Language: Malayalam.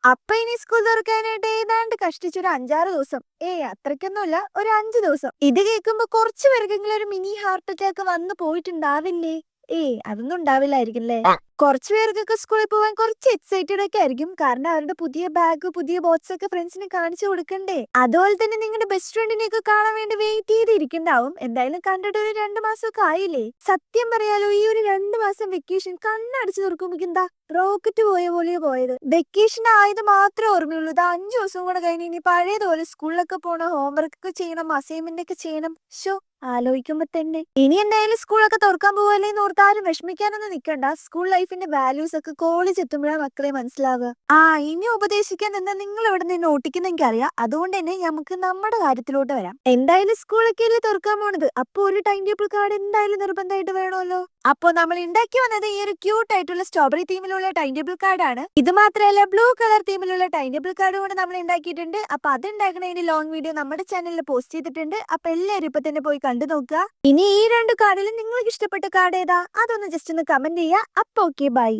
അപ്പൊ ഇനി സ്കൂൾ തുറക്കാനായിട്ട് ഏതാണ്ട് കഷ്ടിച്ചൊരു 5-6 ദിവസം. അത്രയ്ക്കൊന്നുമില്ല, ഒരു 5 ദിവസം. ഇത് കേൾക്കുമ്പോ കുറച്ചു പേർക്കെങ്കിലും ഒരു മിനി ഹാർട്ട് അറ്റാക്ക് വന്നു പോയിട്ടുണ്ടാവില്ലേ? അതൊന്നും ഉണ്ടാവില്ലായിരിക്കും. കുറച്ചു പേർക്കൊക്കെ സ്കൂളിൽ പോകാൻ കുറച്ച് എക്സൈറ്റഡ് ഒക്കെ ആയിരിക്കും. കാരണം അവരുടെ പുതിയ ബാഗ്, പുതിയ ബോക്സ് ഒക്കെ ഫ്രണ്ട്സിന് കാണിച്ചു കൊടുക്കണ്ടേ. അതുപോലെ തന്നെ നിങ്ങളുടെ ബെസ്റ്റ് ഫ്രണ്ടിനെ ഒക്കെ കാണാൻ വേണ്ടി വെയിറ്റ് ചെയ്തിരിക്കണ്ടാവും. എന്തായാലും കണ്ടിട്ട് ഒരു 2 മാസമൊക്കെ ആയില്ലേ. സത്യം പറയാലോ, ഈ ഒരു 2 മാസം വെക്കേഷൻ കണ്ണടച്ച് തുറക്കുമ്പോ എന്താ റോക്കറ്റ് പോയ പോലെ പോയത്. വെക്കേഷൻ ആയത് മാത്രമേ ഓർമ്മയുള്ളൂ. ഇത് 5 ദിവസം കൂടെ കഴിഞ്ഞ് ഇനി പഴയതുപോലെ സ്കൂളിലൊക്കെ പോകണം, ഹോംവർക്ക് ഒക്കെ ചെയ്യണം, അസൈൻമെന്റ് ഒക്കെ ചെയ്യണം. ആലോചിക്കുമ്പോ തന്നെ ഇനി എന്തായാലും സ്കൂളൊക്കെ തുറക്കാൻ പോവല്ലേന്ന് ഓർത്ത് ആരും വിഷമിക്കാനൊന്നും നിൽക്കണ്ട. സ്കൂൾ ലൈഫിന്റെ വാല്യൂസ് ഒക്കെ കോളേജ് എത്തുമ്പോഴാണ് മക്കളെ മനസ്സിലാവുക. ഇനി ഉപദേശിക്കാൻ എന്താ നിങ്ങൾ ഇവിടെ നിന്ന് ഒട്ടിക്കുന്ന എനിക്കറിയാം. അതുകൊണ്ട് തന്നെ നമുക്ക് നമ്മുടെ കാര്യത്തിലോട്ട് വരാം. എന്തായാലും സ്കൂളൊക്കെ അല്ലേ തുറക്കാൻ പോണത്. അപ്പൊ ഒരു ടൈം ടേബിൾ കാർഡ് എന്തായാലും നിർബന്ധമായിട്ട് വേണമല്ലോ. അപ്പൊ നമ്മൾ ഉണ്ടാക്കി വന്നത് ഈ ഒരു ക്യൂട്ട് ആയിട്ടുള്ള സ്ട്രോബെറി തീമിലുള്ള ടൈം ടേബിൾ കാർഡാണ്. ഇത് മാത്രമല്ല, ബ്ലൂ കളർ തീമിലുള്ള ടൈം ടേബിൾ കാർഡ് കൂടെ നമ്മൾ ഉണ്ടാക്കിയിട്ടുണ്ട്. അപ്പൊ അത് ഉണ്ടാക്കുന്നതിന്റെ ലോങ് വീഡിയോ നമ്മുടെ ചാനലിൽ പോസ്റ്റ് ചെയ്തിട്ടുണ്ട്. അപ്പൊ എല്ലാവരും ഇപ്പൊ തന്നെ പോയി കണ്ടു നോക്കുക. ഇനി ഈ 2 കാർഡിലും നിങ്ങൾക്ക് ഇഷ്ടപ്പെട്ട കാർഡ് ഏതാ അതൊന്ന് ജസ്റ്റ് ഒന്ന് കമന്റ് ചെയ്യുക. അപ്പൊ ഓക്കെ, ബൈ.